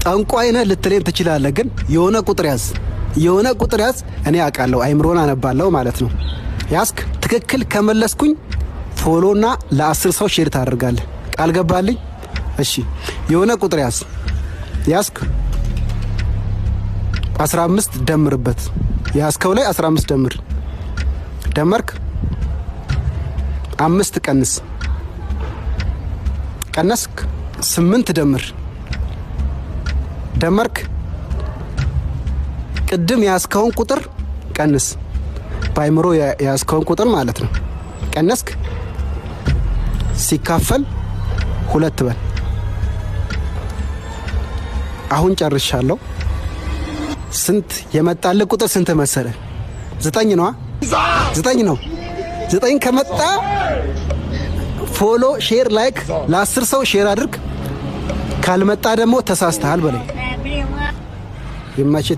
ጠንቋይ ነህ ልትለኝ ትችላለህ፣ ግን የሆነ ቁጥር ያዝ፣ የሆነ ቁጥር ያዝ። እኔ አውቃለሁ፣ አይምሮን አነባለሁ ማለት ነው። ያዝክ? ትክክል ከመለስኩኝ ፎሎና ለ10 ሰው ሼር ታደርጋለህ። ቃል ገባልኝ? እሺ፣ የሆነ ቁጥር ያዝ። ያዝክ? 15 ደምርበት። ያዝከው ላይ 15 ደምር። ደመርክ? 5 ቀንስ። ቀነስክ? 8 ደምር። ደመርክ? ቅድም ያዝከውን ቁጥር ቀንስ። በአይምሮ ያዝከውን ቁጥር ማለት ነው። ቀነስክ? ሲካፈል 2 በል። አሁን ጨርሻለሁ። ስንት የመጣልህ ቁጥር ስንት መሰለ? 9 ነው። 9 ነው። 9 ከመጣ ፎሎ፣ ሼር፣ ላይክ ለ10 ሰው ሼር አድርግ። ካልመጣ ደግሞ ተሳስተሃል በለኝ። ይመችህ።